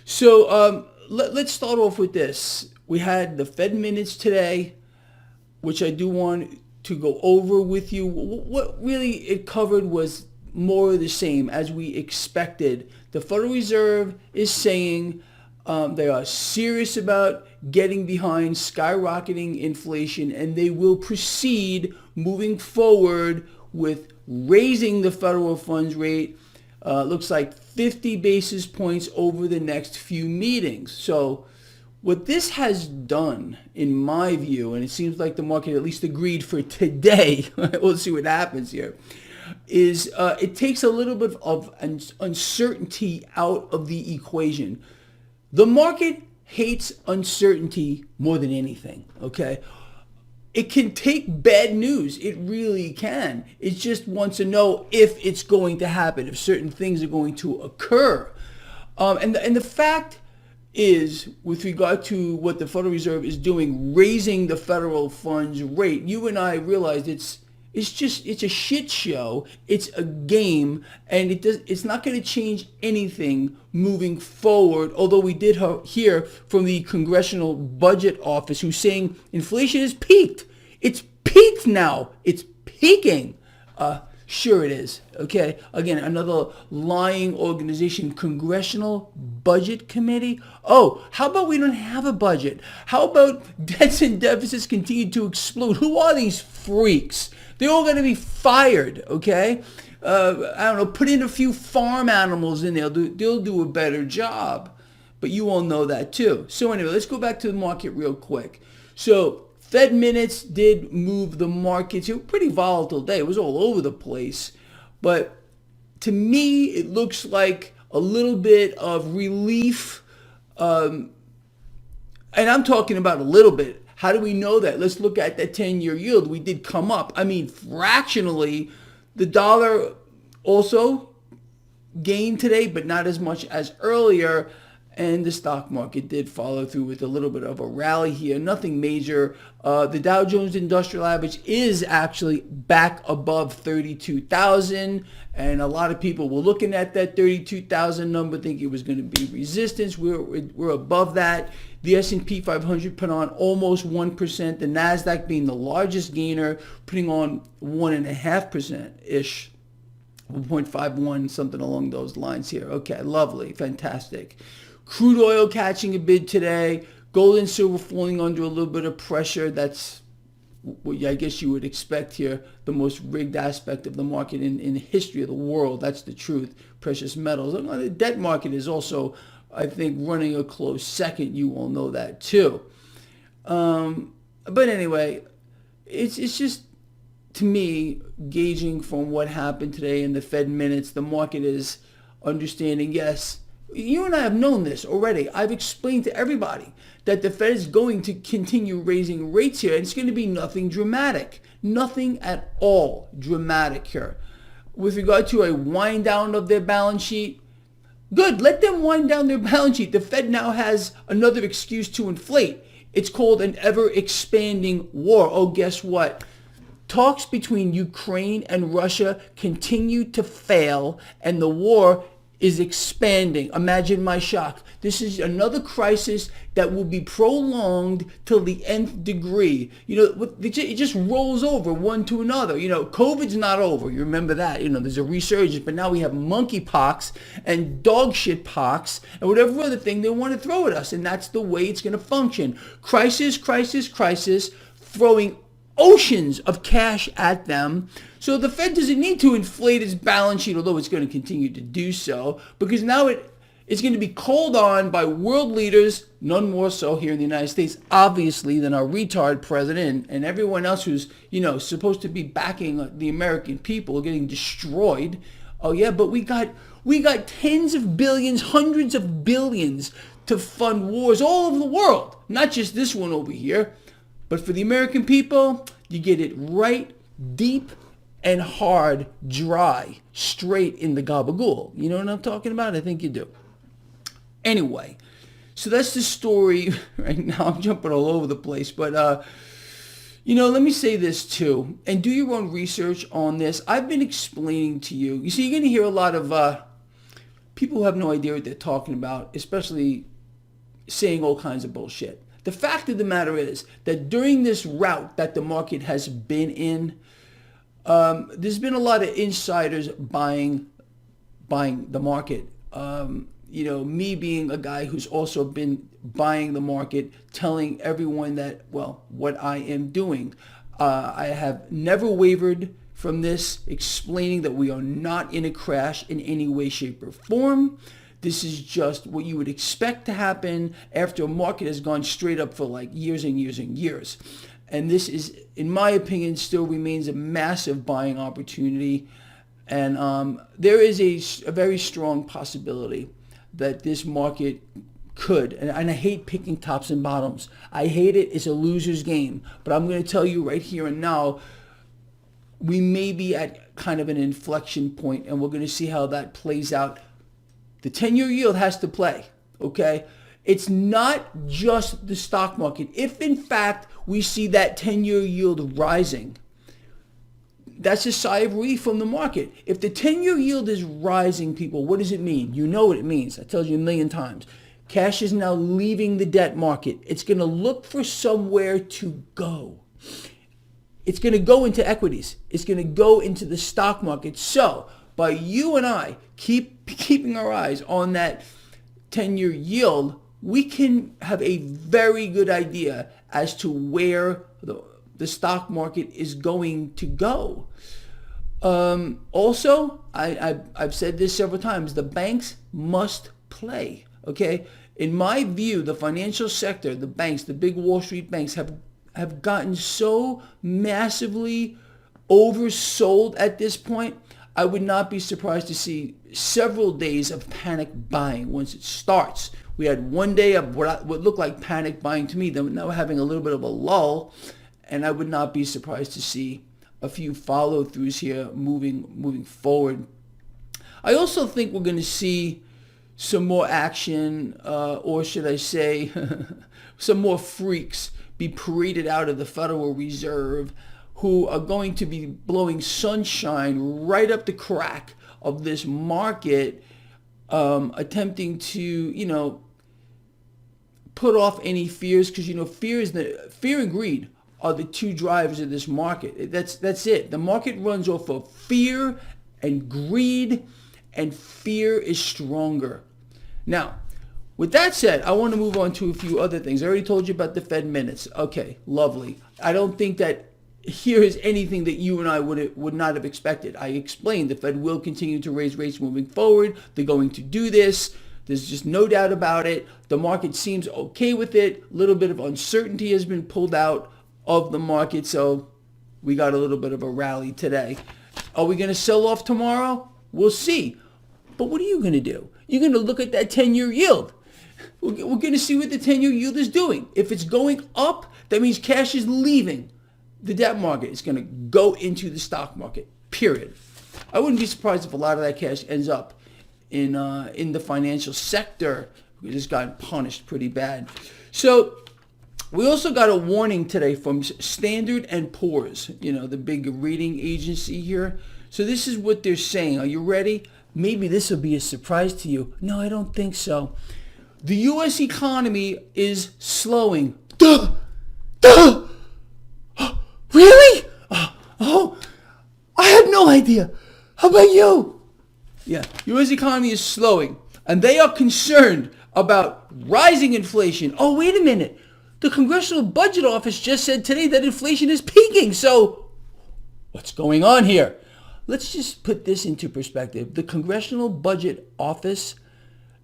So let's start off with this. We had the Fed minutes today, which I do want to go over with you. What really it covered was more of the same as we expected. The Federal Reserve is saying they are serious about getting behind skyrocketing inflation, and they will proceed moving forward with raising the federal funds rate. Looks like 50 basis points over the next few meetings. So what this has done, in my view, and it seems like the market at least agreed for today, we'll see what happens here, is it takes a little bit of uncertainty out of the equation. The market hates uncertainty more than anything, okay? It can take bad news. It really can. It just wants to know if it's going to happen, if certain things are going to occur. And the fact is, with regard to what the Federal Reserve is doing, raising the federal funds rate, you and I realized it's a shit show. It's a game, and it's not going to change anything moving forward. Although we did hear from the Congressional Budget Office, who's saying inflation has peaked. It's peaked now. It's peaking. Sure it is. Okay. Again, another lying organization, Congressional Budget Committee. Oh, how about we don't have a budget? How about debts and deficits continue to explode? Who are these freaks? They're all going to be fired, okay? I don't know, put in a few farm animals in there. They'll do a better job. But you all know that too. So anyway, let's go back to the market real quick. So Fed minutes did move the markets. It was a pretty volatile day. It was all over the place. But to me, it looks like a little bit of relief. And I'm talking about a little bit. How do we know that? Let's look at that 10-year yield. We did come up. I mean, fractionally, the dollar also gained today, but not as much as earlier. And the stock market did follow through with a little bit of a rally here. Nothing major. The Dow Jones Industrial Average is actually back above 32,000. And a lot of people were looking at that 32,000 number, thinking it was going to be resistance. We're above that. The S&P 500 put on almost 1%. The NASDAQ being the largest gainer, putting on 1.5%-ish. 1.51, something along those lines here. Okay, lovely, fantastic. Crude oil catching a bid today. Gold and silver falling under a little bit of pressure. That's what I guess you would expect here. The most rigged aspect of the market in the history of the world. That's the truth. Precious metals. The debt market is also, I think, running a close second. You all know that too. But anyway, it's just, to me, gauging from what happened today in the Fed minutes, the market is understanding, yes, you and I have known this already. I've explained to everybody that the Fed is going to continue raising rates here, and it's going to be nothing dramatic. Nothing at all dramatic here. With regard to a wind down of their balance sheet, good, let them wind down their balance sheet. The Fed now has another excuse to inflate. It's called an ever-expanding war. Oh, guess what? Talks between Ukraine and Russia continue to fail, and the war is expanding. Imagine my shock. This is another crisis that will be prolonged till the nth degree. It just rolls over one to another. COVID's not over. You remember that. There's a resurgence, but now we have monkeypox and dog shit pox and whatever other thing they want to throw at us, and that's the way it's going to function. Crisis, crisis, crisis, throwing oceans of cash at them. So the Fed doesn't need to inflate its balance sheet, although it's going to continue to do so, because now it's going to be called on by world leaders, none more so here in the United States, obviously, than our retard president and everyone else who's, supposed to be backing the American people getting destroyed. Oh yeah, but we got tens of billions, hundreds of billions to fund wars all over the world, not just this one over here. But for the American people, you get it right deep and hard, dry, straight in the gabagool. You know what I'm talking about? I think you do. Anyway, so that's the story right now. I'm jumping all over the place. But, let me say this too. And do your own research on this. I've been explaining to you. You see, you're going to hear a lot of people have no idea what they're talking about, especially saying all kinds of bullshit. The fact of the matter is that during this route that the market has been in, there's been a lot of insiders buying the market. Me being a guy who's also been buying the market, telling everyone that, well, what I am doing. I have never wavered from this, explaining that we are not in a crash in any way, shape, or form. This is just what you would expect to happen after a market has gone straight up for like years and years and years. And this is, in my opinion, still remains a massive buying opportunity. And there is a very strong possibility that this market could, and I hate picking tops and bottoms. I hate it. It's a loser's game. But I'm going to tell you right here and now, we may be at kind of an inflection point, and we're going to see how that plays out. The 10-year yield has to play, okay? It's not just the stock market. If, in fact, we see that 10-year yield rising, that's a sigh of relief from the market. If the 10-year yield is rising, people, what does it mean? You know what it means. I told you a million times. Cash is now leaving the debt market. It's going to look for somewhere to go. It's going to go into equities. It's going to go into the stock market. So by you and I keeping our eyes on that 10-year yield, we can have a very good idea as to where the stock market is going to go. Also, I've said this several times, the banks must play, okay? In my view, the financial sector, the banks, the big Wall Street banks have gotten so massively oversold at this point. I would not be surprised to see several days of panic buying once it starts. We had one day of what looked like panic buying to me. Then now we're having a little bit of a lull, and I would not be surprised to see a few follow-throughs here moving forward. I also think we're going to see some more action, or should I say, some more freaks be paraded out of the Federal Reserve, who are going to be blowing sunshine right up the crack of this market, attempting to, put off any fears, because fear and greed are the two drivers of this market. That's it. The market runs off of fear and greed, and fear is stronger. Now, with that said, I want to move on to a few other things. I already told you about the Fed minutes. Okay, lovely. I don't think that here is anything that you and I would not have expected. I explained the Fed will continue to raise rates moving forward. They're going to do this. There's just no doubt about it. The market seems okay with it. A little bit of uncertainty has been pulled out of the market, so we got a little bit of a rally today. Are we going to sell off tomorrow? We'll see. But what are you going to do? You're going to look at that 10-year yield. We're going to see what the 10-year yield is doing. If it's going up, that means cash is leaving the debt market. It's going to go into the stock market, period. I wouldn't be surprised if a lot of that cash ends up in the financial sector, because it's gotten punished pretty bad. So we also got a warning today from Standard & Poor's, the big rating agency here. So this is what they're saying. Are you ready? Maybe this will be a surprise to you. No, I don't think so. The U.S. economy is slowing. Duh! Really? Oh, I had no idea. How about you? Yeah, U.S. economy is slowing, and they are concerned about rising inflation. Oh, wait a minute. The Congressional Budget Office just said today that inflation is peaking. So what's going on here? Let's just put this into perspective. The Congressional Budget Office,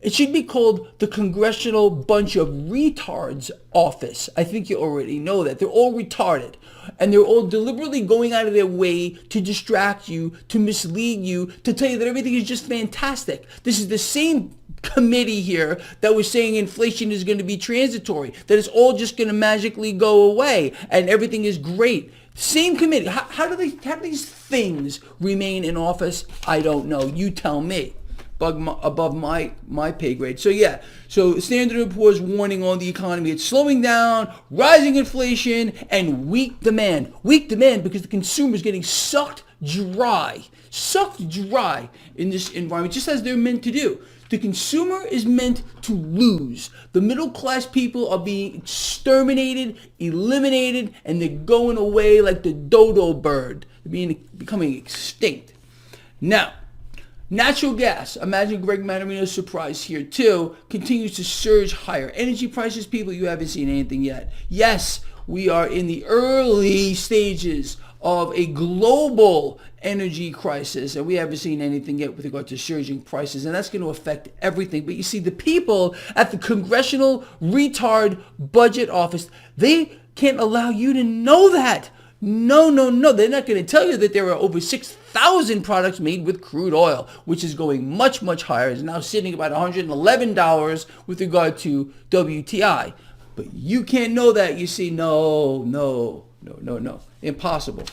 it should be called the Congressional Bunch of Retards Office. I think you already know that. They're all retarded. And they're all deliberately going out of their way to distract you, to mislead you, to tell you that everything is just fantastic. This is the same committee here that was saying inflation is going to be transitory, that it's all just going to magically go away and everything is great. Same committee. How do these things remain in office? I don't know. You tell me. Above my pay grade. So yeah, so Standard & Poor's warning on the economy. It's slowing down, rising inflation, and weak demand. Weak demand because the consumer is getting sucked sucked dry in this environment, just as they're meant to do. The consumer is meant to lose. The middle class people are being exterminated, eliminated, and they're going away like the dodo bird. They're becoming extinct. Now, natural gas, imagine Greg Mannarino's surprise here too, continues to surge higher. Energy prices, people, you haven't seen anything yet. Yes, we are in the early stages of a global energy crisis, and we haven't seen anything yet with regard to surging prices, and that's going to affect everything. But you see, the people at the Congressional Retard Budget Office, they can't allow you to know that. No. They're not going to tell you that there are over 6,000 products made with crude oil, which is going much, much higher. It's now sitting about $111 with regard to WTI. But you can't know that. You see, no. Impossible.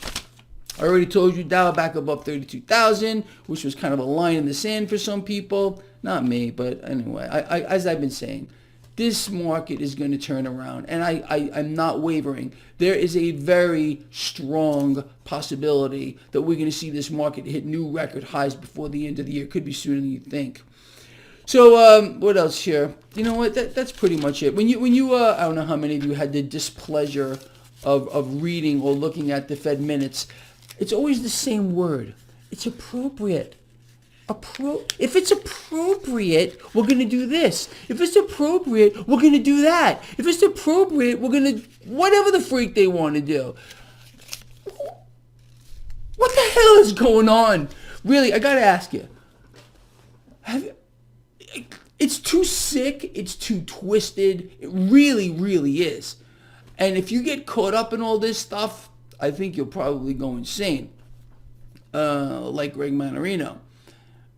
I already told you Dow back above 32,000, which was kind of a line in the sand for some people. Not me, but anyway, as I've been saying, this market is going to turn around, and I'm not wavering. There is a very strong possibility that we're going to see this market hit new record highs before the end of the year. Could be sooner than you think. So what else here? You know what? That's pretty much it. When you I don't know how many of you had the displeasure of reading or looking at the Fed minutes. It's always the same word. It's appropriate. If it's appropriate, we're going to do this. If it's appropriate, we're going to do that. If it's appropriate, we're going to whatever the freak they want to do. What the hell is going on? Really, I got to ask you. It's too sick. It's too twisted. It really, really is. And if you get caught up in all this stuff, I think you'll probably go insane, like Greg Mannarino.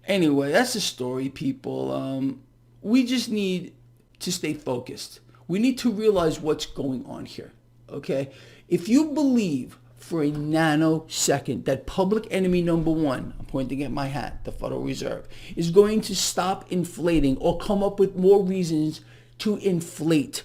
Anyway, that's the story, people. We just need to stay focused. We need to realize what's going on here, okay? If you believe for a nanosecond that public enemy number one, I'm pointing at my hat, the Federal Reserve, is going to stop inflating or come up with more reasons to inflate,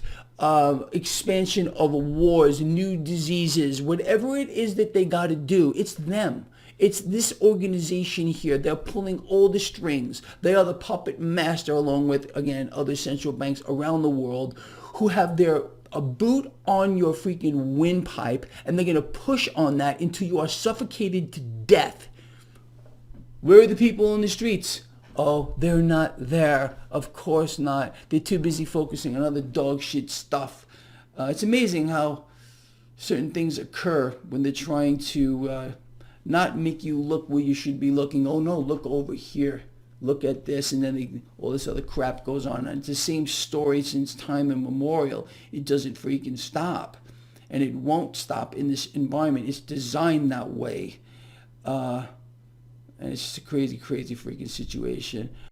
expansion of wars, new diseases, whatever it is that they got to do, it's them. It's this organization here. They're pulling all the strings. They are the puppet master, along with, again, other central banks around the world who have a boot on your freaking windpipe, and they're going to push on that until you are suffocated to death. Where are the people in the streets? Oh, they're not there. Of course not. They're too busy focusing on other dog shit stuff. It's amazing how certain things occur when they're trying to not make you look where you should be looking. Oh no, look over here. Look at this, and then all this other crap goes on. And it's the same story since time immemorial. It doesn't freaking stop. And it won't stop in this environment. It's designed that way. And it's just a crazy, crazy freaking situation.